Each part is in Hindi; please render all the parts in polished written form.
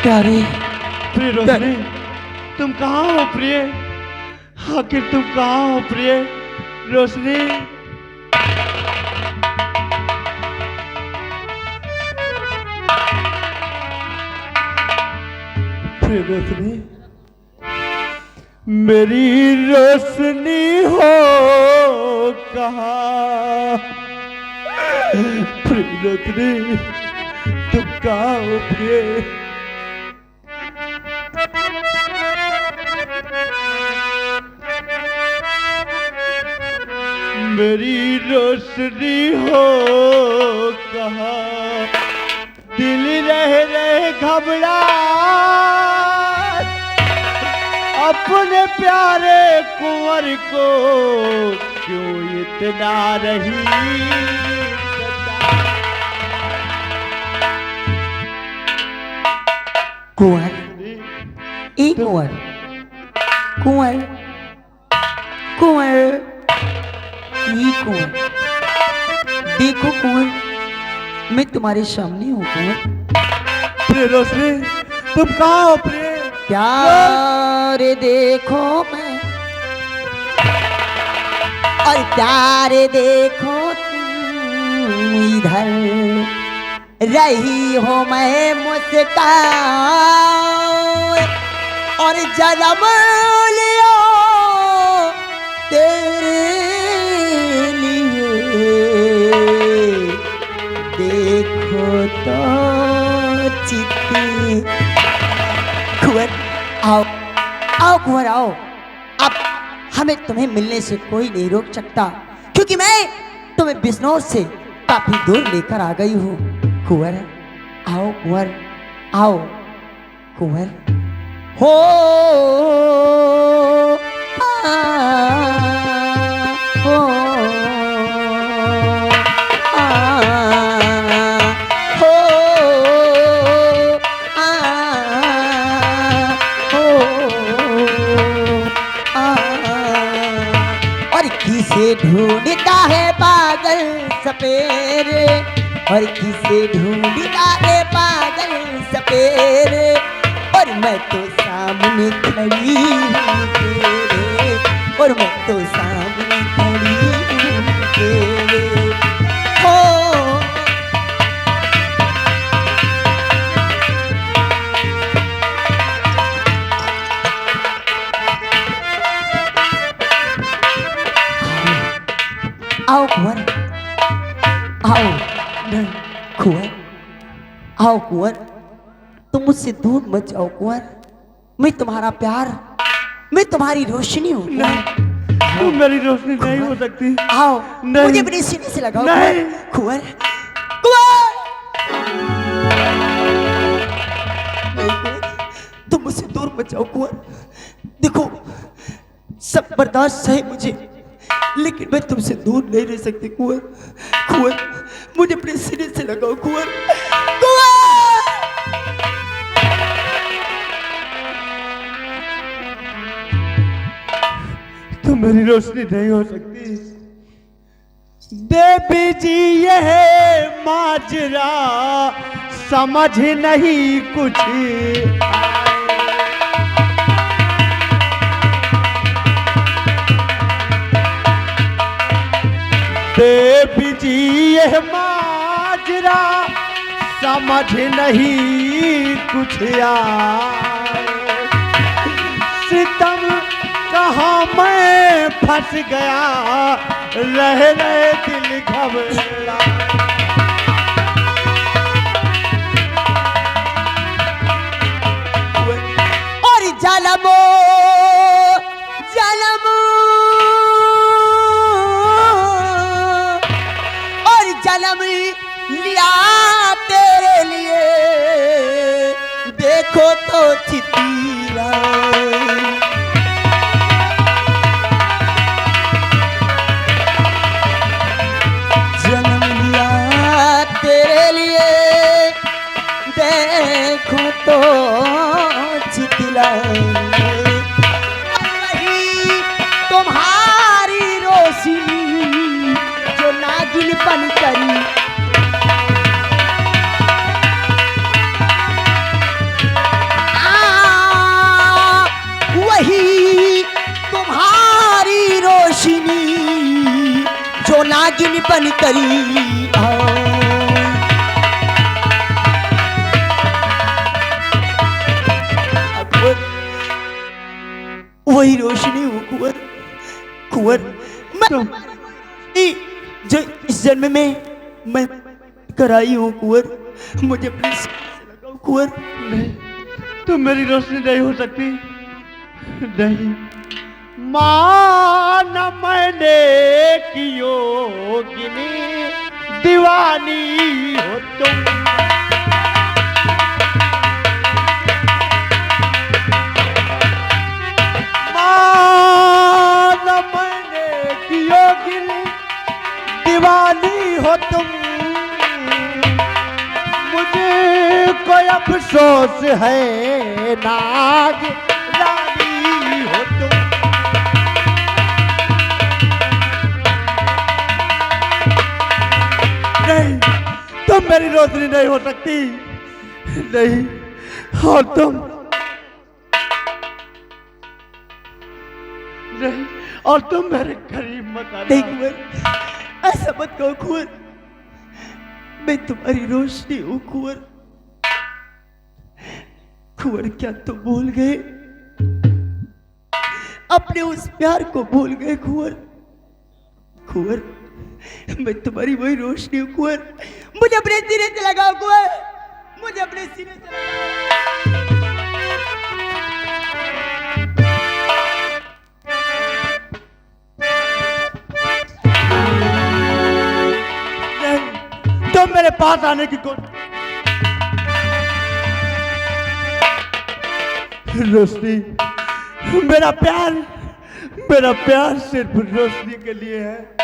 प्यारे प्रिय रोशनी, तुम कहाँ हो प्रिय? आखिर तुम कहाँ हो प्रिय रोशनी? प्रिय रोशनी, मेरी रोशनी हो कहाँ? प्रिय रोशनी, तुम कहाँ हो प्रिय? मेरी रोशनी हो कहाँ? दिल रह रहे घबरा अपने प्यारे कुंवर को क्यों इतना रही कुंवर, ई कुंवर, कुंवर, कुंवर, ई कुंवर। देखो कुंवर, मैं तुम्हारे सामने हूँ कुंवर। प्रिय रोशनी, तुम कहाँ हो प्रिय? प्यार देखो मैं और प्यार देखो तुम इधर रही हो मैं मुस्कान और जन्म लिया तेरे लिए देखो तो चित्ती। कुंवर आओ, आओ कुंवर आओ। अब हमें तुम्हें मिलने से कोई नहीं रोक सकता, क्योंकि मैं तुम्हें बिजनौर से काफी दूर लेकर आ गई हूँ। कुंवर आओ, कुंवर आओ, कुंवर हो हो किसे ढूंढता है पागल सपेरे और किसे ढूंढता है पागल सपेरे और मैं तो सामने खड़ी हूँ तेरे और मैं तो सामने खड़ी हूँ तेरे हो। आओ कुंवर, आओ कुंवर, आओ कुंवर, तुम मुझसे दूर मत जाओ कुंवर। मैं तुम्हारा प्यार, मैं तुम्हारी रोशनी हूँ। तुम मेरी रोशनी नहीं हो सकती। आओ नहीं। मुझे अपने सीने से लगाओ नहीं। कुंवर, कुंवर, तुम मुझसे दूर मत जाओ कुंवर। देखो सब बर्दाश्त है मुझे, लेकिन मैं तुमसे दूर नहीं रह सकती कुंवर। कुंवर मुझे अपने सीने से लगाओ कुंवर, कुंवर। तुम मेरी रोशनी नहीं हो सकती देवी जी। यह माजरा समझ नहीं कुछ देवी जी। यह माजरा समझ नहीं कुछ आए। सितम कहाँ मैं फंस गया रह रहे दिल घबरा। और जलमो जलमो और जलम लिया तेरे लिए देखो तो चितीरा। जन्म लिया तेरे लिए देखो तो चितला। वही तुम्हारी रोशनी जो नागिन बन करी योगिनी बन करी वही रोशनी हूँ कुंवर। कुंवर मैं जो इस जन्म में मैं कराई हूँ कुंवर, मुझे अपने सीने से लगाओ कुंवर। नहीं, तुम मेरी रोशनी नहीं हो सकती। नहीं, माना मैंने की योगिनी दीवानी हो तुम। माना मैंने की योगिनी दीवानी हो तुम। मुझे कोई अफसोस है नाग रानी हो तुम। नहीं, तुम मेरी रोशनी नहीं हो सकती। नहीं, और तुम नहीं, और तुम मेरे करीब मत आना। नहीं कुंवर, ऐसा मत कहो कुंवर, मैं तुम्हारी रोशनी हूँ कुंवर। कुंवर क्या तुम भूल गए, अपने उस प्यार को भूल गए कुंवर। कुंवर मैं तुम्हारी वही रोशनी हूँ कुंवर, मुझे अपने सीने से लगाओ कुंवर, मुझे अपने सीने से लगाओ। तुम मेरे पास आने की कोशिश। रोशनी, मेरा प्यार सिर्फ रोशनी के लिए है,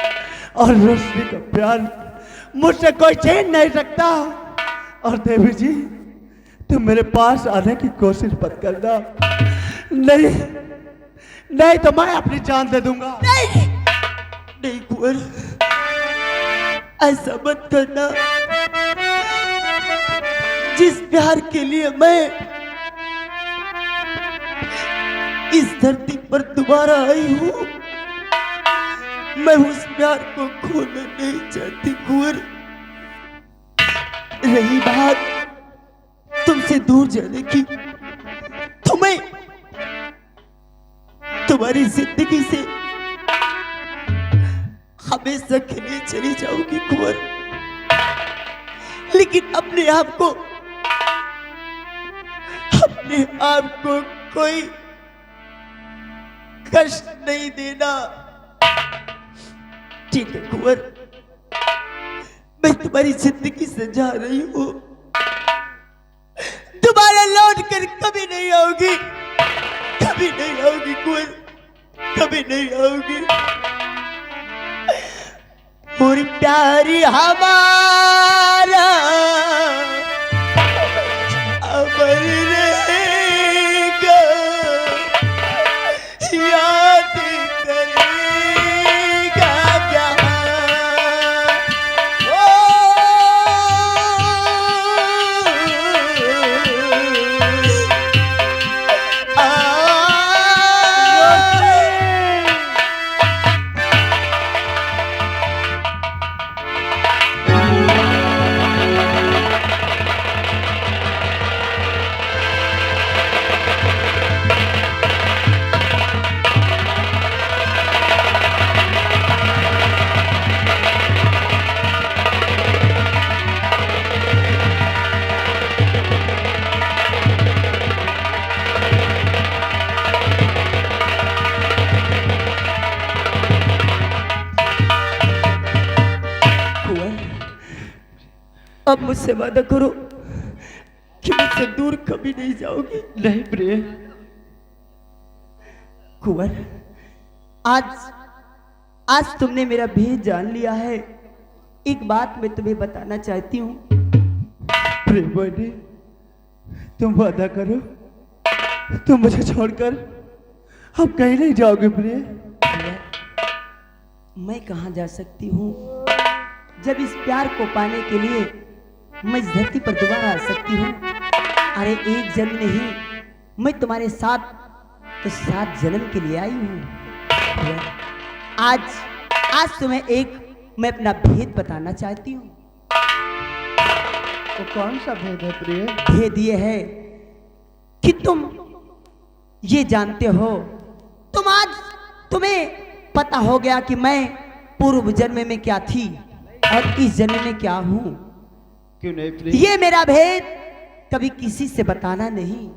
और रोशनी का प्यार मुझसे कोई छीन नहीं सकता। और देवी जी, तुम मेरे पास आने की कोशिश मत करना। नहीं नहीं, तो मैं अपनी जान दे दूंगा। नहीं नहीं कुंवर, ऐसा मत करना। जिस प्यार के लिए मैं इस धरती पर दोबारा आई हूं, मैं उस प्यार को खोना नहीं चाहती कुंवर। रही बात तुमसे दूर जाने की, तुम्हें तुम्हारी जिंदगी से हमेशा के लिए चली जाऊंगी कुंवर, लेकिन अपने आप को कोई कष्ट नहीं देना। ठीक है कुंवर, मैं तुम्हारी जिंदगी से जा रही हूं, दोबारा लौट कर कभी नहीं आओगी, कभी नहीं आओगी कुंवर, कभी नहीं आओगी। और प्यारी हमारा अमर रहेगा, याद करेगा जहां। अब मुझसे वादा करो कि मुझसे दूर कभी नहीं जाओगी। नहीं प्रिय। कुंवर, आज तुमने मेरा भेद जान लिया है। एक बात मैं तुम्हें बताना चाहती हूँ। प्रिय बहनी, तुम वादा करो, तुम मुझे छोड़कर अब कहीं नहीं जाओगे प्रिय। मैं कहाँ जा सकती हूँ, जब इस प्यार को पाने के लिए मैं इस धरती पर दोबारा आ सकती हूँ। अरे एक जन्म नहीं, मैं तुम्हारे साथ तो 7 जन्म के लिए आई हूँ। आज तुम्हें एक मैं अपना भेद बताना चाहती हूँ। तो कौन सा भेद है प्रिय? भेद ये है कि तुम ये जानते हो, तुम्हें पता हो गया कि मैं पूर्व जन्म में क्या थी और इस जन्म में क्या हूँ। क्यों नहीं प्रिय? ये मेरा भेद कभी किसी से बताना नहीं।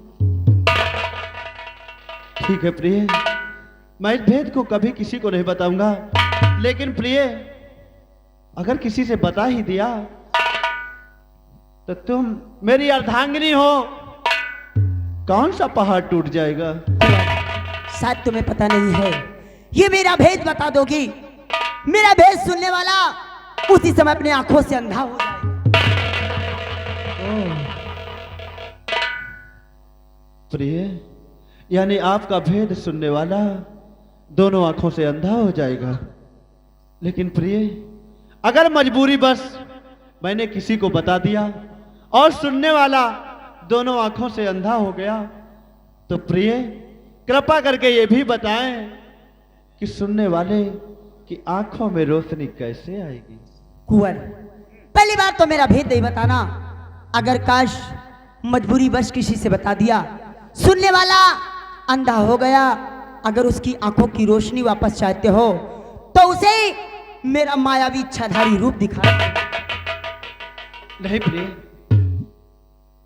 ठीक है प्रिय, मैं इस भेद को कभी किसी को नहीं बताऊंगा। लेकिन प्रिय, अगर किसी से बता ही दिया तो तुम मेरी अर्धांगिनी हो, कौन सा पहाड़ टूट जाएगा? शायद तुम्हें पता नहीं है, ये मेरा भेद बता दोगी, मेरा भेद सुनने वाला उसी समय अपने आंखों से अंधा हो जाएगा। प्रिय, यानी आपका भेद सुनने वाला दोनों आंखों से अंधा हो जाएगा। लेकिन प्रिय, अगर मजबूरी बस मैंने किसी को बता दिया और सुनने वाला दोनों आंखों से अंधा हो गया, तो प्रिय कृपा करके ये भी बताएं कि सुनने वाले की आंखों में रोशनी कैसे आएगी? कुंवर, पहली बार तो मेरा भेद नहीं बताना। अगर काश मजबूरी बस किसी से बता दिया, सुनने वाला अंधा हो गया, अगर उसकी आंखों की रोशनी वापस चाहते हो तो उसे मेरा मायावी इच्छाधारी रूप दिखा। नहीं प्रिय,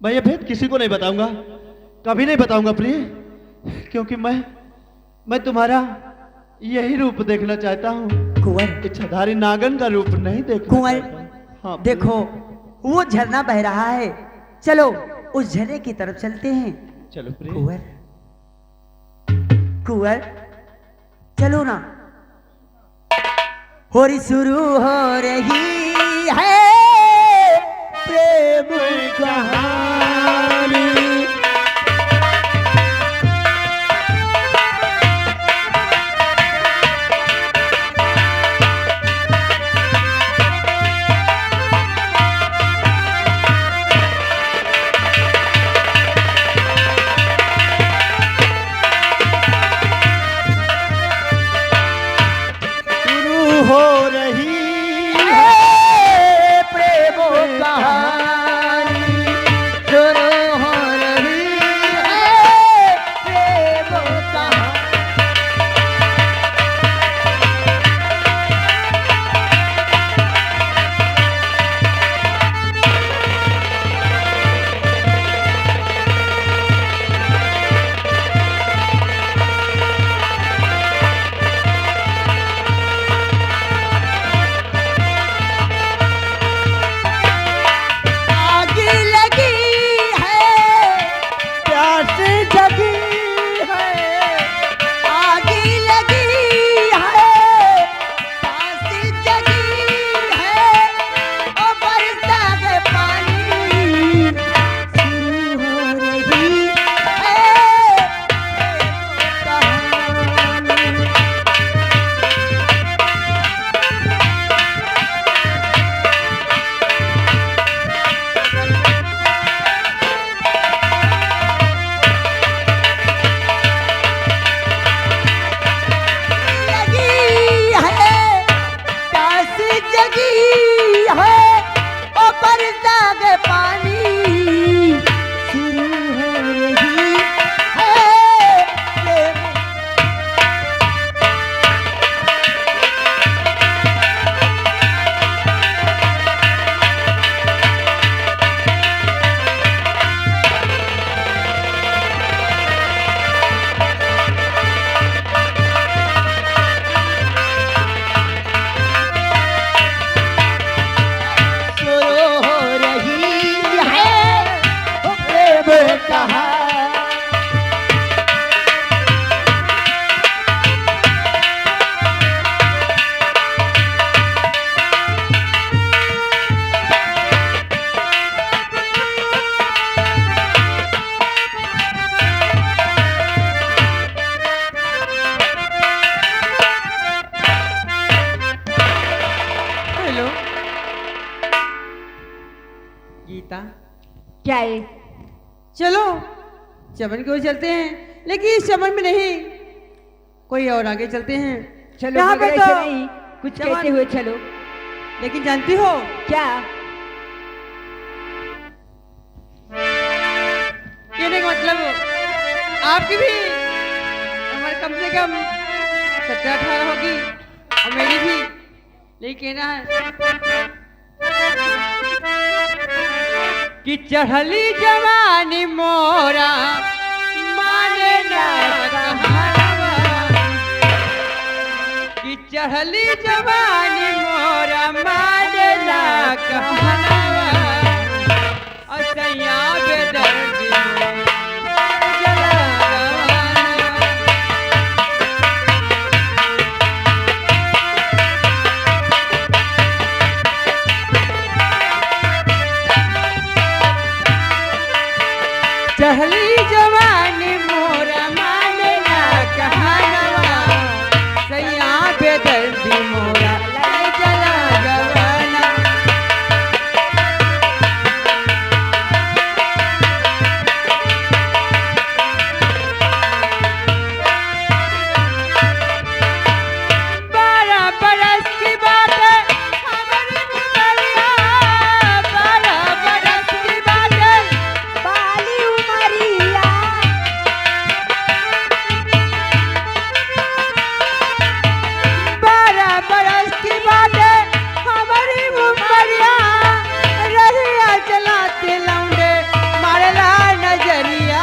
मैं ये भेद किसी को नहीं बताऊंगा, कभी नहीं बताऊंगा प्रिय, क्योंकि मैं तुम्हारा यही रूप देखना चाहता हूँ। कुंवर, इच्छाधारी नागन का रूप नहीं देखना कुंवर, चाहता। हाँ देखो वो झरना बह रहा है, चलो उस झरने की तरफ चलते हैं। चलो प्रिय। कुंवर, कुंवर, चलो ना। होरी शुरू हो रही है प्रेम कहानी। हो रही है प्रेम कहानी, शुरू हो रही है प्रेम कहानी। गीता, क्या है? चलो चमन की ओर चलते हैं, लेकिन इस चमन में नहीं, कोई और आगे चलते हैं। चलो यहाँ मगर पे ऐसे तो नहीं, कुछ चमन- कहते हुए चलो। लेकिन जानती हो क्या? कहने का मतलब आपकी भी उम्र कम से कम 17-18 होगी और मेरी भी, लेकिन कहना है कि चढ़ली जवानी मोरा माने ना कहावा, कि चढ़ली जवानी मोरा माने ना कहावा, और सैया बेदर्दी चढ़ली जवानी मोरा माने ना कहानवा, सैया बेदर्दी मोरा लाई चला गवाना। बारह बरस की बात है हमारी उमरिया, 12 बरस की बात है बाली उमरिया, 12 बरस की बात है हमारी उमरिया, रहिया चलाते लौंडे मारेला नजरिया,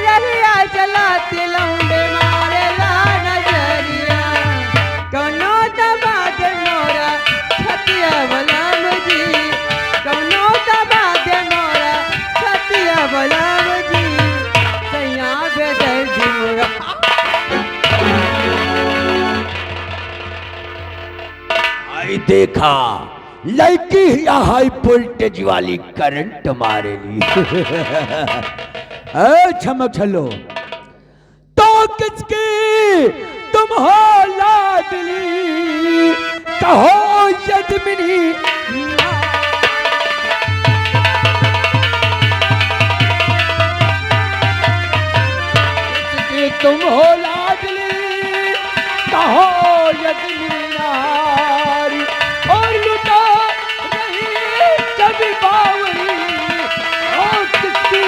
रहिया चलाते लौंडे मारेला नजरिया, कौनो दबा दे मोरा छतिया बलम जी, कौनो दबा दे मोरा छतिया बलम जी, सैया बेदर्दी मोरा। आई देखा लड़की या हाई वोल्टेज वाली करंट मारेली। चमक छलो तो किसकी तुम हो लाडली, कहो यदमिनी किसकी तुम हो लाडली, कहो यदमिनी नारी, और लुटा रही कभी बावरी, और किसकी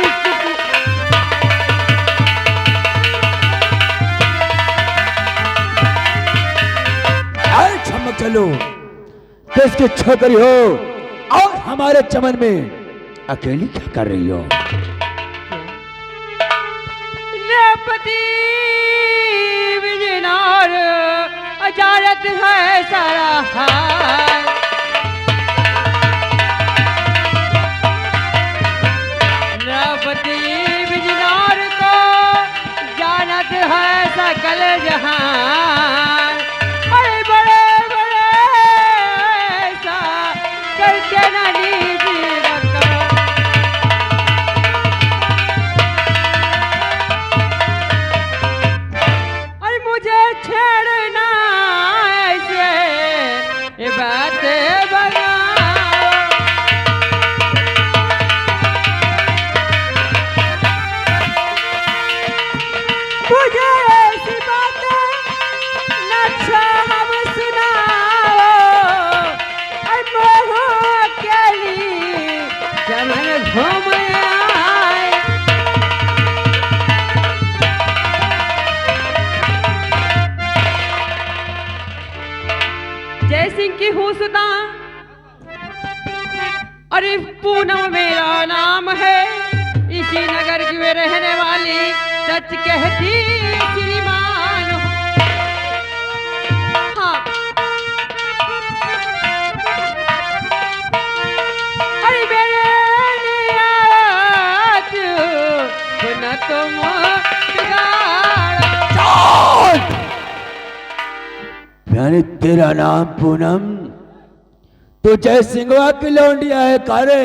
चमक चलो किसकी छोकरी हो और हमारे चमन में अकेली क्या कर रही हो? नृपति विजयनार अजारत है सारा हाल, नृपति विजयनार को जानत है सकल जहान, अरे बड़े बड़े ऐसा करके न नीची रखो, और मुझे छेड़ना ऐसे ये बातें बनाओ, मुझे ऐसी बातें न हम सुनाओ, और मोह अकेली चमन घूम आए, जय सिंह की हूँ सुता, अरे पूनम मेरा नाम है, इसी नगर की वे रहने वाली, सच कहती श्रीमान हूँ। हाँ, अरे मेरे नियत न तुम बिगाड़ो। यानी तेरा नाम पूनम, तो जय सिंगवा की लौंडिया है कारे।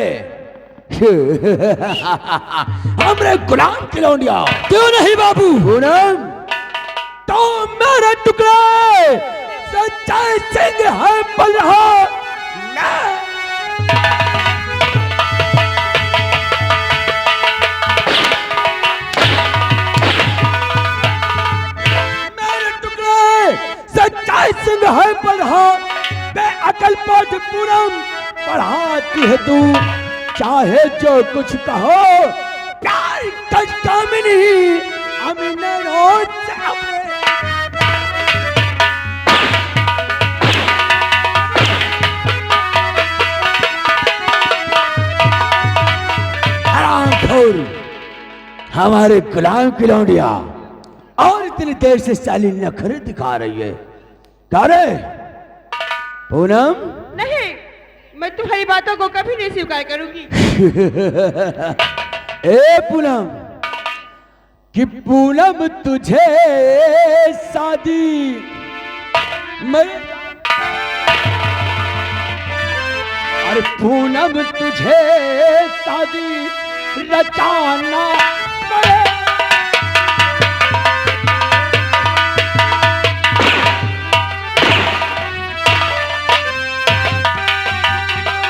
हमरे गुलाम की लौंडिया क्यों नहीं बाबू? पूनम तो मेरा टुकड़ा सच्चाई सिंह है बल रहा ना। मेरे टुकड़े सच्चाई सिंह है बल रहा, अकल पाठ पूनम पढ़ाती है तू, चाहे जो कुछ कहो प्यार का कामिनी अमीन रोज हमारे गुलाम की लौंडिया और इतनी देर से साली नखरे दिखा रही है। क्या रे पूनम? नहीं, मैं तुम्हारी बातों को कभी नहीं स्वीकार करूंगी। ए पूनम, कि पूनम तुझे शादी मैं, अरे पूनम तुझे शादी रचाना पड़े।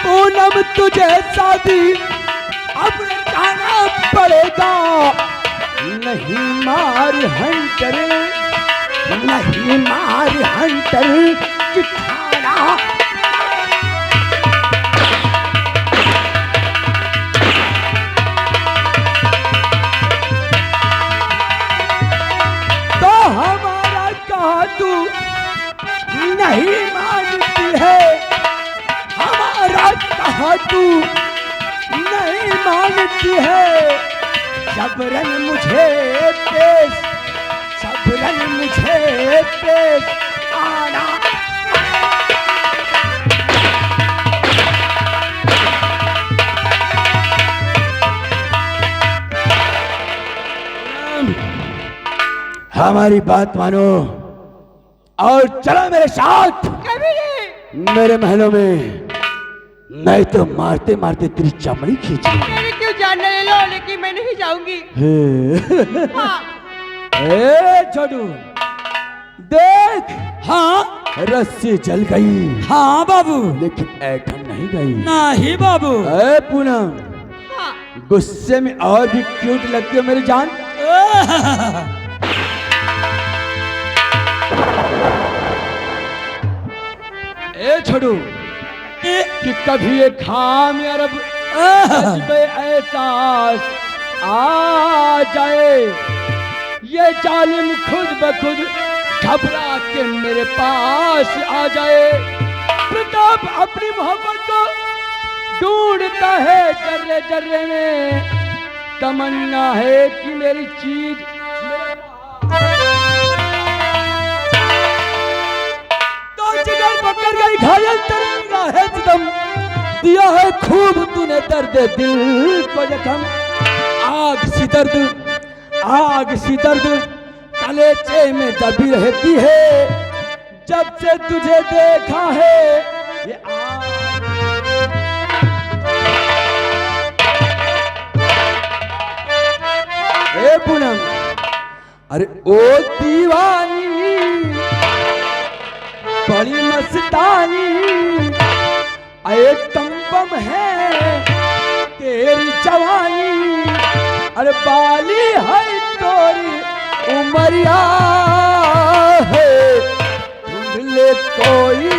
पूनम तुझे शादी अब रचाना पड़ेगा, नहीं मार हंटर, नहीं मार हंटर चिठाना। तो हमारा कहा तू नहीं मानती है, हमारा कहा तू नहीं मानती है। सबरन मुझे पेश, सबरन मुझे पेश आना। हमारी बात मानो और चलो मेरे साथ कभी नहीं। मेरे महलों में, नहीं तो मारते मारते तेरी चमड़ी खींच लूंगा। मेरी क्यों जान ले लो, लेकिन मैं नहीं जाऊंगी। हाँ। ए छोटू देख, हाँ रस्सी जल गई, हाँ बाबू, लेकिन ऐठन नहीं गई। नहीं बाबू। ए पूनम, हाँ। गुस्से में और भी क्यूट लगती है मेरी जान। ए छोटू, कि कभी एक खाम अरब एहसास आ जाए, ये जालिम खुद ब खुद घबरा के मेरे पास आ जाए। प्रताप अपनी मोहब्बत को ढूंढता है जर्रे जर्रे में, तमन्ना है कि मेरी चीज जिगर पकड़ गई, घायल तरेगा है सितम, दिया है खूब तूने दर्द दिल को जख्म। आग सी दर्द, आग सी दर्द कलेजे में दबी रहती है, जब से तुझे देखा है ये आग। ए पूनम, अरे ओ दीवानी बड़ी मस्तानी, एक तंबम है तेरी जवानी, अरे बाली है तोरी उमरिया है, ढूंढ ले कोई।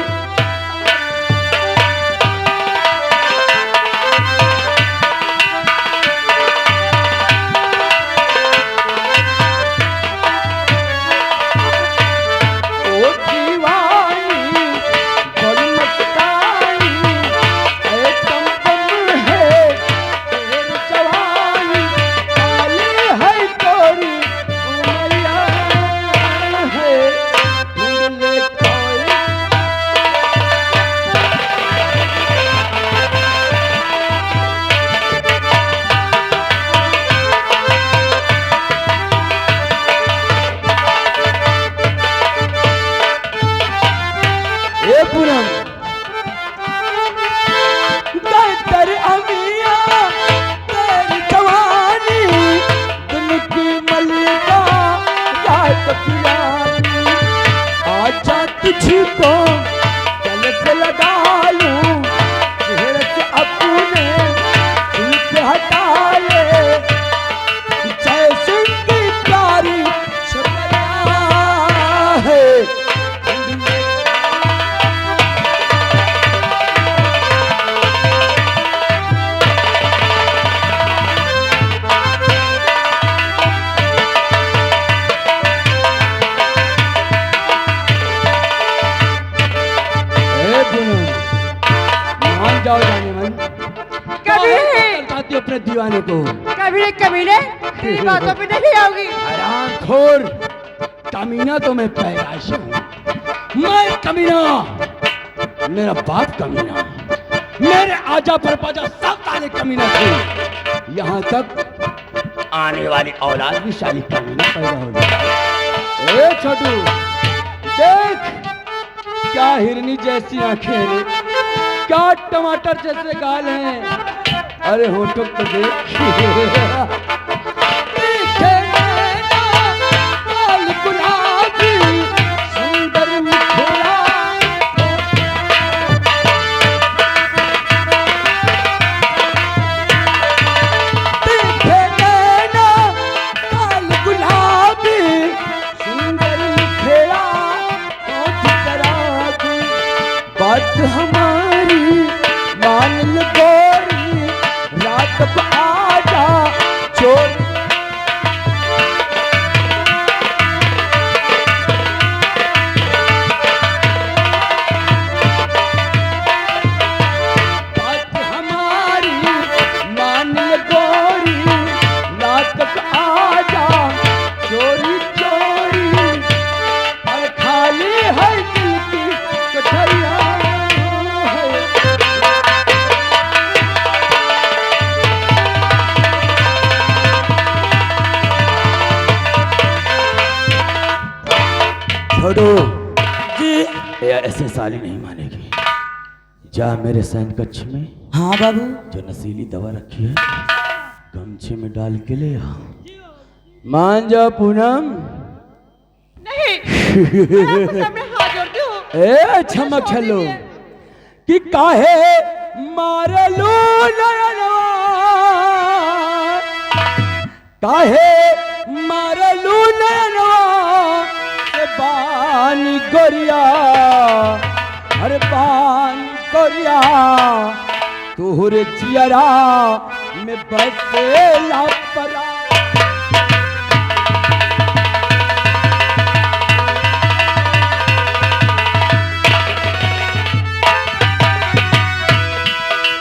माने को? कमीने कमीने तेरी बातों पे नहीं आओगी। हरामखोर, कमीना तो मैं पैदाइश हूँ। मैं कमीना, मेरा बाप कमीना, मेरे आजा परपाजा सब तारे कमीना थे। यहाँ तक आने वाली औलाद भी शाली कमीना पैदा हो जाए। ए छोटू, देख क्या हिरनी जैसी आंखें हैं, क्या टमाटर जैसे गाल हैं। अरे होठों को देख। लाल गुलाबी सुंदर मुखड़ा, देखे नैना लाल गुलाबी सुंदर मुखड़ा, होठ शराबी। बात हमारी मान ले गोरी, रात को आजा चोर। बात हमारी मान ले गोरी, रात को आजा चोरी चोरी। और खाली है दिल की कोठरिया है। छोड़ो जी, ये ऐसे साली नहीं मानेगी। जा मेरे सैन कक्ष में हाँ बाबू। जो नशीली दवा रखी है गमछे में डाल के ले आ। मान जा पूनम। नहीं, मैं आपके सामने हाथ जोड़ती हूँ। ए छमक छलो कि काहे मारलू नयनवा, काहे मारलू नयनवा के बानी गोरिया। अरे बानी गोरिया तोहरे चियरा में बसेला परा।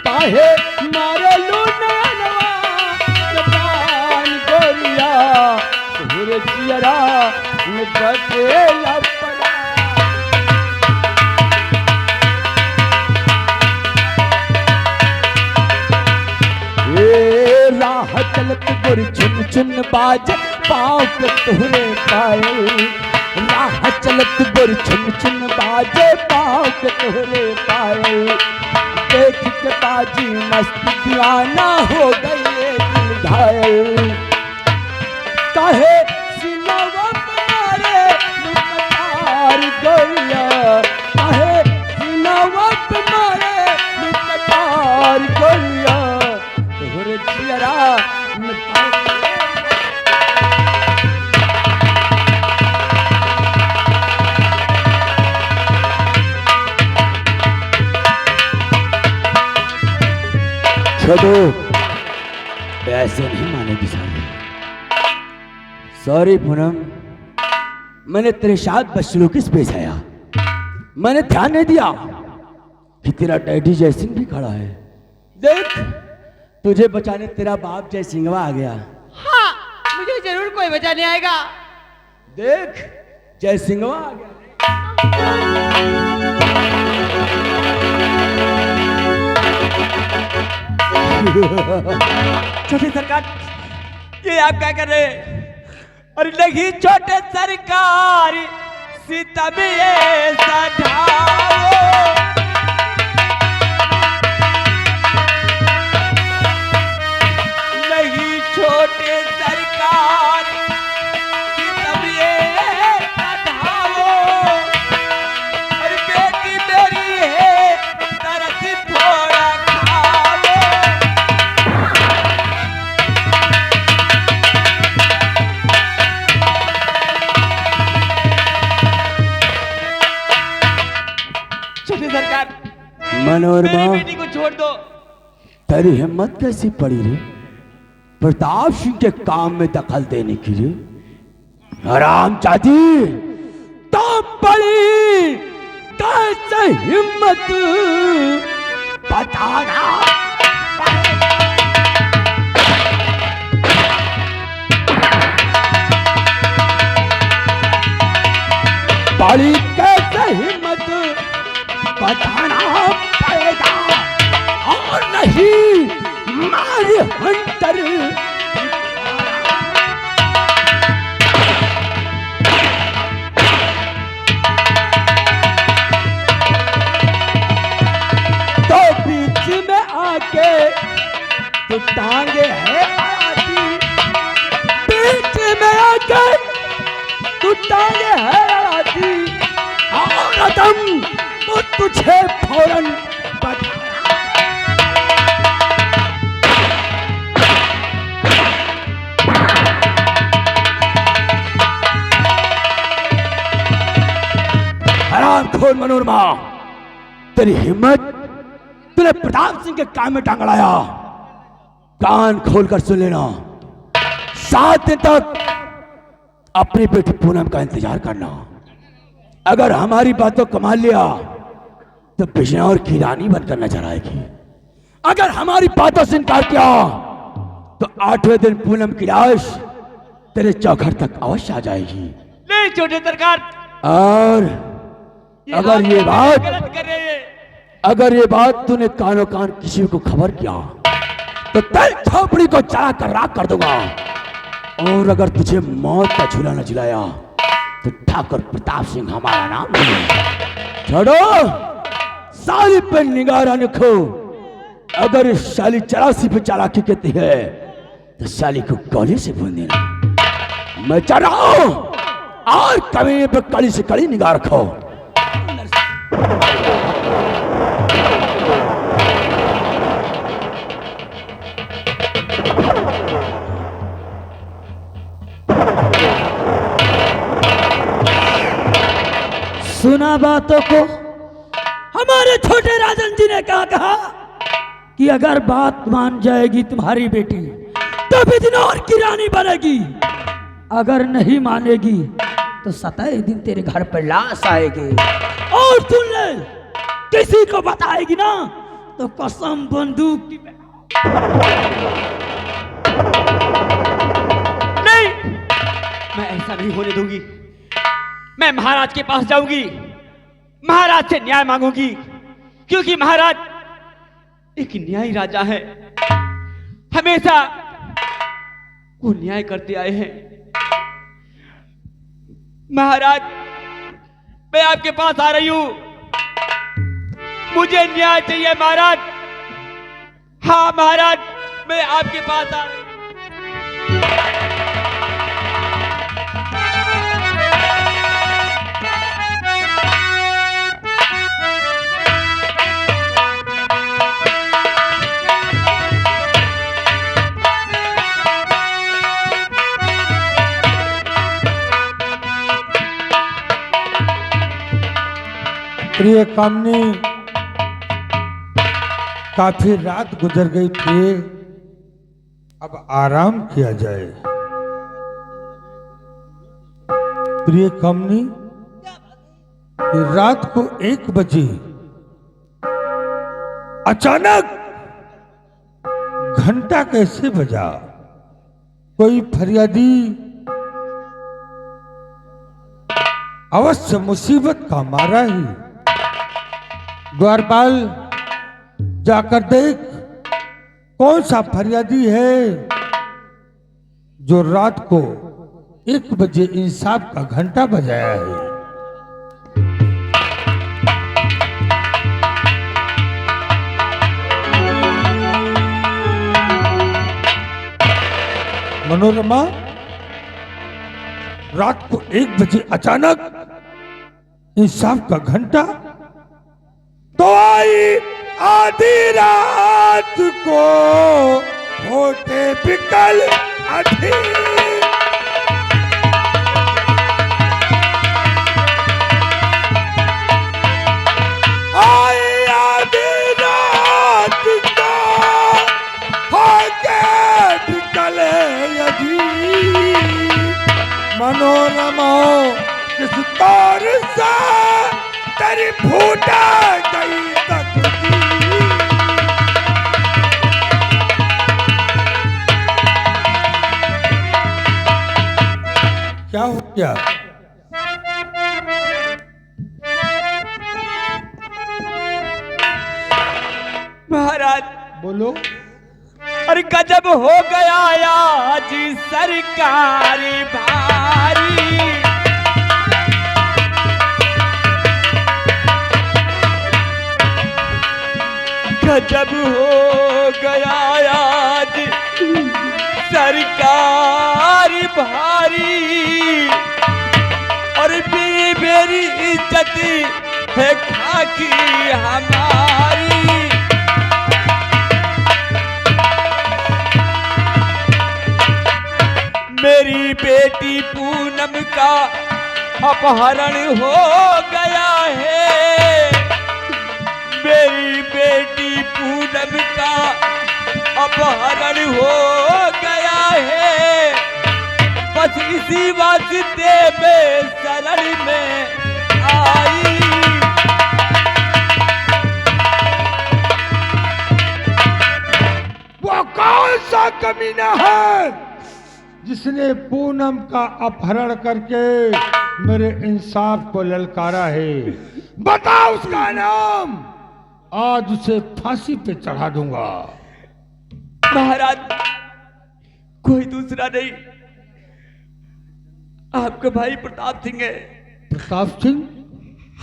काहे मारलू नयनवा के बानी गोरिया तोहरे चियरा में बसेला परा। राह चलत गुर चुन चुन बाज पाँव पे तुहरे पायल। राह चलत गुर चुन चुन बाजे पाँव पे तुहरे पायल। देख के बाजी मस्त दीवाना हो गए दिल घायल। काहे सिनवा पे मारे मुकतार गोरिया, काहे सिनवा पे मारे मुकतार गोरिया तोहरे चियरा में छोड़ो, ऐसे नहीं मानेगी साली। सॉरी पूनम, मैंने तेरे साथ बदसलूकी से पेश आया। मैंने ध्यान नहीं दिया कि तेरा डैडी जयसिंह भी खड़ा है। देख तुझे बचाने तेरा बाप जयसिंहवा आ गया। हाँ, मुझे जरूर कोई बचाने आएगा। देख जयसिंहवा आ गया। छोटे सरकार, ये आप क्या कर रहे हैं? अरे नहीं छोटे सरकार, सीता में ऐसा ढाओ। नहीं छोटे सरकार, सीता में ऐसा ढाओ। अरे बेटी मेरी है, तरस थोड़ा खाओ। छोटे सरकार, मनोरमा, मेरी बेटी को छोड़ दो। तेरी हिम्मत कैसी पड़ी रे प्रताप सिंह के काम में दखल देने की रे? हराम चाची, तो पड़ी कैसे हिम्मत बताना। साली कैसे हिम्मत बताना पड़ेगा, और नहीं मारी हंटर। तो बीच में आके तो टांगे है आती, बीच में आके तू टांगे है आती, और तुम तो तुझे फौरन बता। हरामखोर मनोरमा, तेरी हिम्मत, तूने प्रताप सिंह के कान में टांग अड़ाया। कान खोलकर सुन लेना, 7 दिन तक अपनी बेटी पूनम का इंतजार करना। अगर हमारी बातों को मान लिया तो बिजनौर की रानी बनकर नजर आएगी। अगर हमारी बातों से इनकार किया तो 8वें दिन पूनम की लाश तेरे चौखट तक अवश्य आ जाएगी। नहीं छोटे सरकार, और अगर ये बात तूने कानों कान किसी को खबर किया तो तेरी झोपड़ी को जला कर राख कर दूंगा। और अगर तुझे मौत का झूला न झुलाया तो ठाकुर प्रताप सिंह हमारा नाम नहीं। छोड़ो, साली पे निगाह रखो। अगर इस साली 84 पे चालाकी कहती है तो साली को गोली से भून देना। मैं चल रहा हूं, और कभी पे कड़ी से कड़ी निगाह रखो। सुना बातों को? हमारे छोटे राजन जी ने कहा कि अगर बात मान जाएगी तुम्हारी बेटी तो बिजनौर की रानी बनेगी, अगर नहीं मानेगी तो 27 दिन तेरे घर पर लाश आएगी। और सुन ले, किसी को बताएगी ना तो कसम बंदूक की। नहीं, मैं ऐसा नहीं होने दूंगी। मैं महाराज के पास जाऊंगी, महाराज से न्याय मांगूंगी, क्योंकि महाराज एक न्यायी राजा है, हमेशा वो न्याय करते आए हैं। महाराज, मैं आपके पास आ रही हूं, मुझे न्याय चाहिए महाराज। हाँ महाराज, मैं आपके पास आ रही हूं। प्रिय कामनी, काफी रात गुजर गई थी, अब आराम किया जाए। प्रिय कामनी, रात को 1 बजे अचानक घंटा कैसे बजा? कोई फरियादी अवश्य मुसीबत का मारा ही। द्वारपाल, जाकर देख कौन सा फरियादी है जो रात को 1 बजे इंसाफ का घंटा बजाया है। मनोरमा, रात को 1 बजे अचानक इंसाफ का घंटा तो आई आधी रात को होते बिकल अधीर। आई आधी रात को होके बिकल अधीर। मनोरमा, किस तौर से तेरी फूटा गई तकदीर। क्या हो गया? महाराज बोलो। अरे गजब हो गया आज सरकारी भारी, गजब हो गया आज सरकारी भारी, और मेरी इज्जत है खाकी हमारी। मेरी बेटी पूनम का अपहरण हो गया है, मेरी बेटी पूनम का अपहरण हो गया है, बस इसी वास्ते में शरण में आई। वो कौन सा कमीना है जिसने पूनम का अपहरण करके मेरे इंसाफ को ललकारा है? बता उसका नाम, आज उसे फांसी पे चढ़ा दूंगा। महाराज कोई दूसरा नहीं, आपका भाई प्रताप सिंह है। प्रताप सिंह?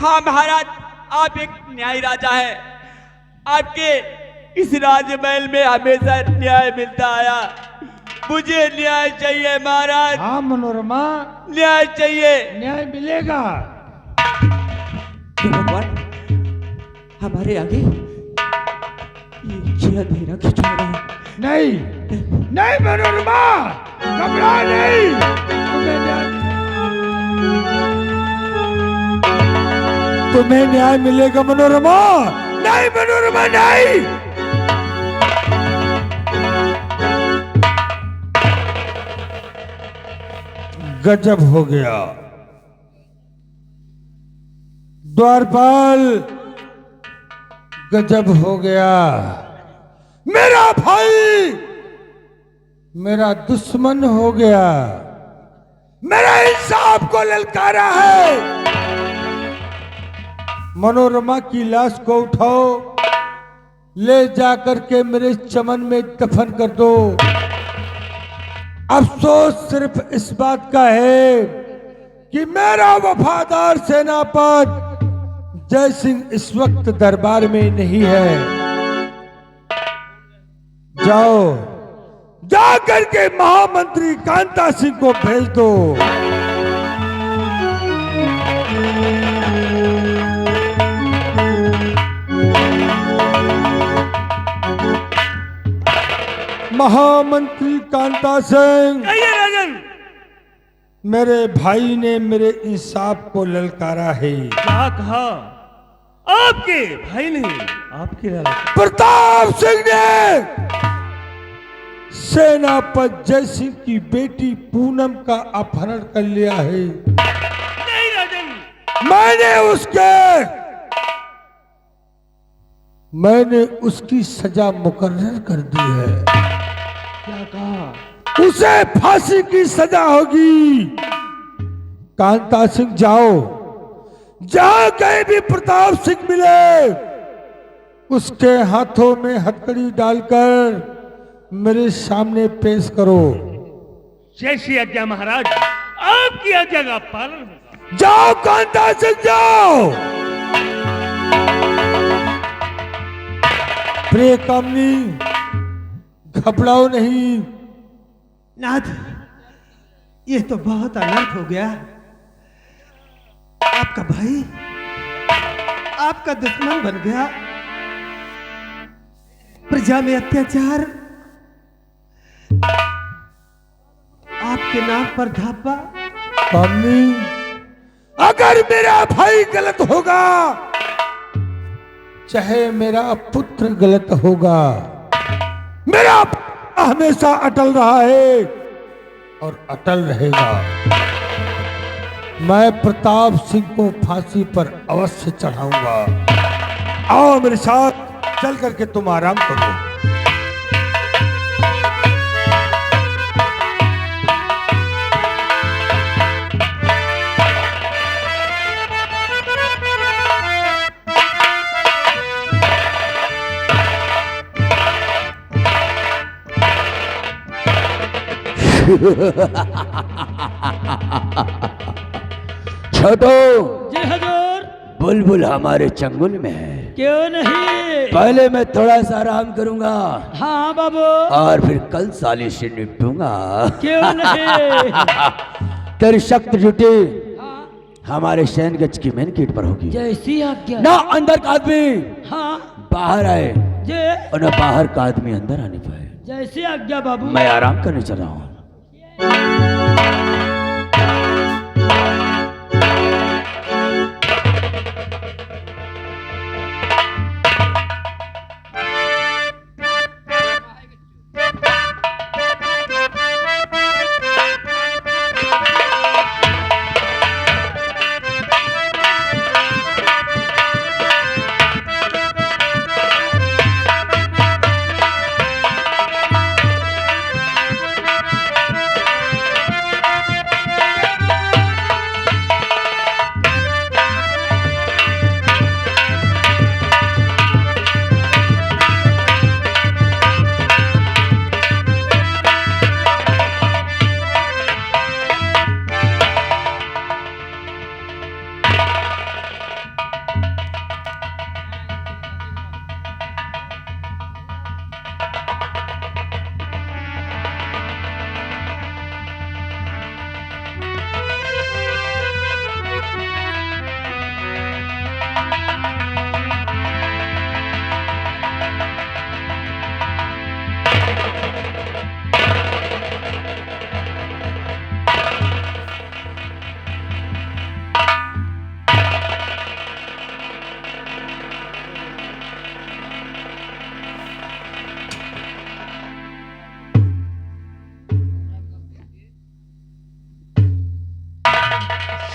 हाँ महाराज, आप एक न्यायी राजा है, आपके इस राजमहल में हमेशा न्याय मिलता आया, मुझे न्याय चाहिए महाराज। हाँ मनोरमा, न्याय चाहिए। न्याय मिलेगा। हे भगवान, हमारे आगे ये अंधेरा क्यों छा रहा है? नहीं नहीं मनोरमा, घबरा नहीं। तुम्हें न्याय मिलेगा मनोरमा। नहीं मनोरमा नहीं। गजब हो गया द्वारपाल, गजब हो गया। मेरा भाई मेरा दुश्मन हो गया, मेरा इंसाफ को ललकारा है। मनोरमा की लाश को उठाओ, ले जाकर के मेरे चमन में दफन कर दो। अफसोस सिर्फ इस बात का है कि मेरा वफादार सेनापति जय सिंह इस वक्त दरबार में नहीं है। जाओ, जाकर के महामंत्री कांता सिंह को भेज दो। महामंत्री कांता सिंह, राजन, मेरे भाई ने मेरे इंसाफ को ललकारा है। क्या कहा? आपके भाई ने आपकी प्रताप सिंह ने सेनापति जय सिंह की बेटी पूनम का अपहरण कर लिया है। नहीं राजन, मैंने उसकी सजा मुकर्रर कर दी है। क्या कहा? उसे फांसी की सजा होगी। कांता सिंह जाओ, जहां कहीं भी प्रताप सिंह मिले उसके हाथों में हथकड़ी डालकर मेरे सामने पेश करो। जैसी आज्ञा महाराज, आपकी आज्ञा का पालन होगा। जाओ कांता सिंह जाओ। प्रिय कामनी, घबराओ नहीं। नाथ, ये तो बहुत अनर्थ हो गया। आपका भाई आपका दुश्मन बन गया, प्रजा में अत्याचार, आपके नाम पर धापा। कामनी, अगर मेरा भाई गलत होगा, चाहे मेरा पुत्र गलत होगा, मेरा हमेशा अटल रहा है और अटल रहेगा। मैं प्रताप सिंह को फांसी पर अवश्य चढ़ाऊंगा। आओ मेरे साथ, चल करके तुम आराम करो। छोटो, जी हजूर। बुलबुल हमारे चंगुल में है, क्यों नहीं? पहले मैं थोड़ा सा आराम करूंगा हाँ बाबू। और फिर कल साली से निपटूंगा। क्यों नहीं? तेरी शक्ति ड्यूटी हाँ। हमारे सैनगंज की मेन गेट पर होगी। जैसी आज्ञा। ना अंदर का आदमी हाँ बाहर आए जे और ना बाहर का आदमी अंदर आने पाए। जैसी आज्ञा बाबू। मैं आराम करने चल रहा हूँ।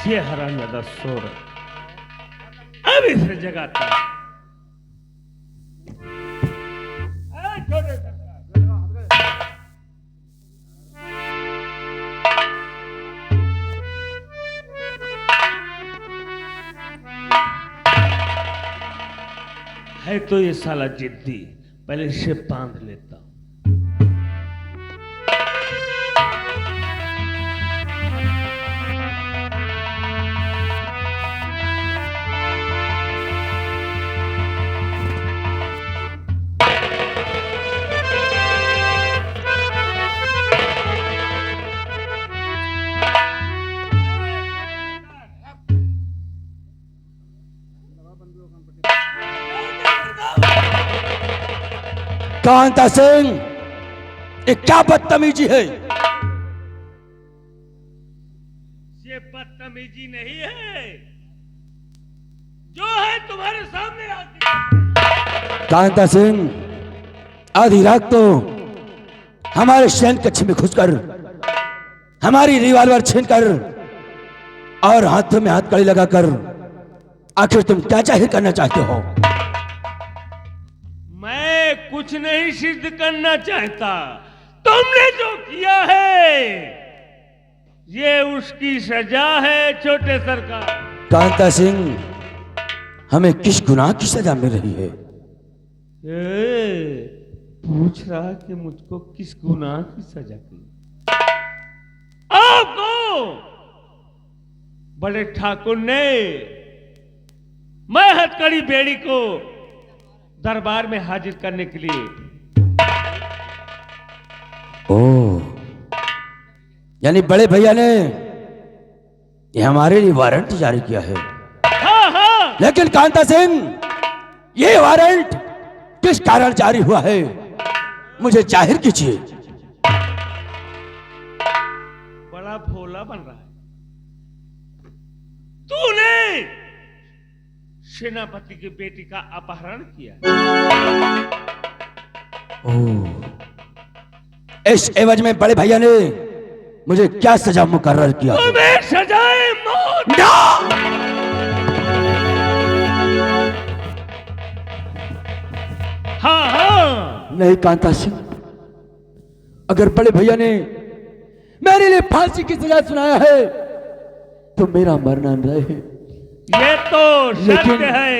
ये हरामजादा सो रहा, अब इसे जगाता है। छोटे है तो ये साला जिद्दी, पहले इसे बांध लेता हूं। कांता सिंह, ये क्या बदतमीजी है? ये बदतमीजी नहीं है, जो है तुम्हारे सामने आती। कांता सिंह, आधी रात तो हमारे सैन कक्ष में घुसकर हमारी रिवॉल्वर छीनकर और हाथों में हाथ कड़ी लगाकर आखिर तुम क्या जाहिर करना चाहते हो? मैं कुछ नहीं सिद्ध करना चाहता, तुमने जो किया है ये उसकी सजा है छोटे सरकार। कांता सिंह, हमें किस गुनाह की सजा मिल रही है? पूछ रहा कि मुझको किस गुनाह की सजा की? आपको बड़े ठाकुर ने मैं हथकड़ी बेड़ी को दरबार में हाजिर करने के लिए। ओह, यानी बड़े भैया ने ये हमारे लिए वारंट जारी किया है। हाँ हाँ, लेकिन कांता सिंह, ये वारंट किस कारण जारी हुआ है, मुझे जाहिर कीजिए। बड़ा भोला बन रहा है। तूने सेनापति की बेटी का अपहरण किया। ओह, इस एवज में बड़े भैया ने मुझे क्या सजा मुकर्रर किया? तुम्हें सजाए मौत। ना! हाँ हाँ, नहीं कांता सिंह, अगर बड़े भैया ने मेरे लिए फांसी की सजा सुनाया है तो मेरा मरना न रहे। ये तो सत्य है।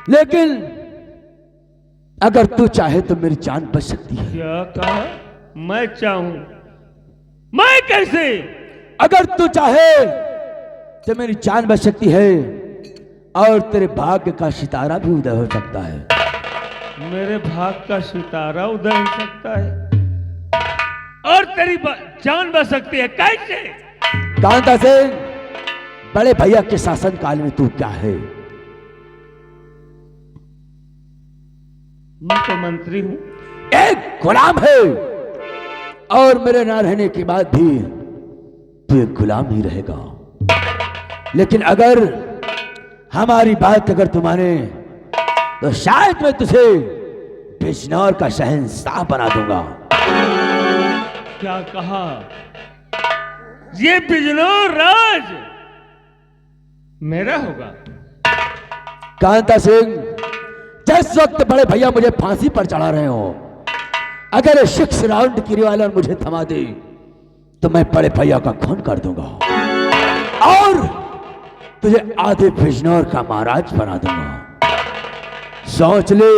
लेकिन अगर तू चाहे तो मेरी जान बच सकती है। क्या कहा? मैं चाहूं मैं कैसे? अगर तू चाहे तो मेरी जान बच सकती है और तेरे भाग्य का सितारा भी उदय हो सकता है। मेरे भाग का सितारा उदय हो सकता है और तेरी जान बच सकती है, कैसे? कांता सिंह, बड़े भैया के शासन काल में तू क्या है? मैं तो मंत्री हूं। एक गुलाम है और मेरे ना रहने के बाद भी तू एक गुलाम ही रहेगा। लेकिन अगर हमारी बात अगर तू माने तो शायद मैं तुझे बिजनौर का शहंशाह बना दूंगा। क्या कहा? ये बिजनौर राज मेरा होगा? कांता सिंह, जिस वक्त बड़े भैया मुझे फांसी पर चढ़ा रहे हो, अगर ये 6 राउंड की रिवाल्वर मुझे थमा दे तो मैं बड़े भैया का खून कर दूंगा और तुझे आधे बिजनौर का महाराज बना दूंगा। सोच ले,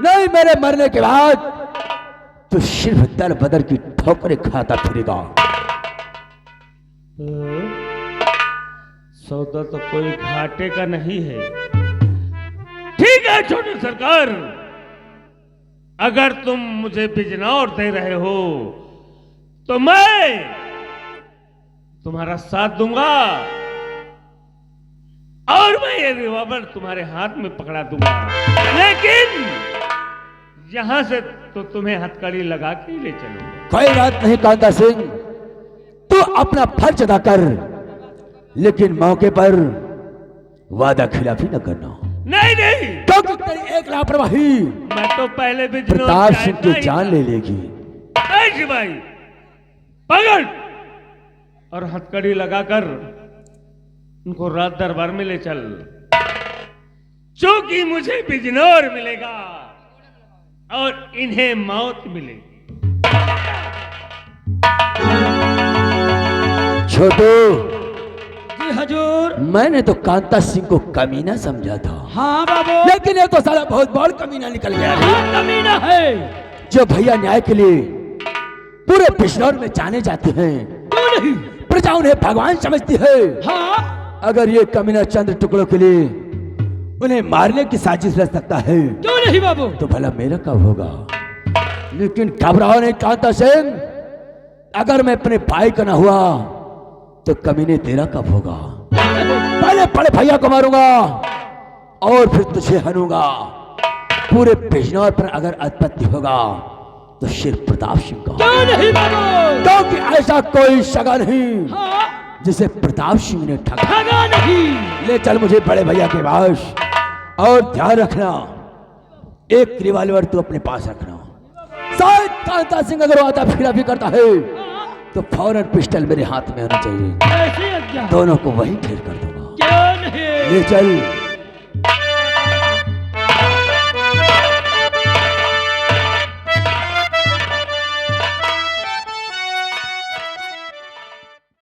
नहीं मेरे मरने के बाद तू सिर्फ दर बदर की ठोकरें खाता फिरेगा। सौदा तो कोई घाटे का नहीं है। ठीक है छोटे सरकार, अगर तुम मुझे बिजनौर दे रहे हो तो मैं तुम्हारा साथ दूंगा और मैं ये रिवॉल्वर तुम्हारे हाथ में पकड़ा दूंगा, लेकिन यहां से तो तुम्हें हथकड़ी लगा के ही ले चलूंगा। कोई बात नहीं कांता सिंह, तू अपना फर्ज अदा कर, लेकिन मौके पर वादा खिलाफी न करना। नहीं नहीं, क्योंकि तेरी एक लापरवाही मैं तो पहले बिजनौर प्रताप सिंह जाता की ही जान था। ले लेगी। ऐ सिपाही, पकड़ और हथकड़ी लगाकर उनको रात दरबार में ले चल, क्योंकि मुझे बिजनौर मिलेगा और इन्हें मौत मिलेगी। छोटू, जी हजूर। मैंने तो कांता सिंह को कमीना समझा था, हाँ बाबू। लेकिन ये तो साला बहुत बड़ा कमीना निकल गया रे। हाँ, कमीना है। जो भैया न्याय के लिए पूरे बिजनौर में जाने जाते हैं, क्यों नहीं? प्रजा उन्हें भगवान समझती है। हाँ, अगर ये कमीना चंद टुकड़ों के लिए उन्हें मारने की साजिश रच सकता है क्यों नहीं बाबू? तो भला मेरा कब होगा? लेकिन घबराओ नहीं कांता सिंह, अगर मैं अपने भाई का ना हुआ तो कमीने तेरा कब होगा? पहले बड़े भैया को मारूंगा और फिर तुझे हनूंगा। पूरे बिजनौर पर अगर अधिपत्य होगा तो सिर्फ प्रताप सिंह का, क्यों नहीं बाबू? क्योंकि ऐसा कोई सगा नहीं हाँ, जिसे प्रताप सिंह ने ठगा। ठगा नहीं। ले चल मुझे बड़े भैया के पास, और ध्यान रखना एक रिवॉल्वर तू अपने पास रखना। शायद कांता सिंह अगर आता फिर भी करता है तो फौरन पिस्टल मेरे हाथ में होना चाहिए, ऐसे क्या? दोनों को वहीं ढेर कर दूंगा। क्यों नहीं? ले चल।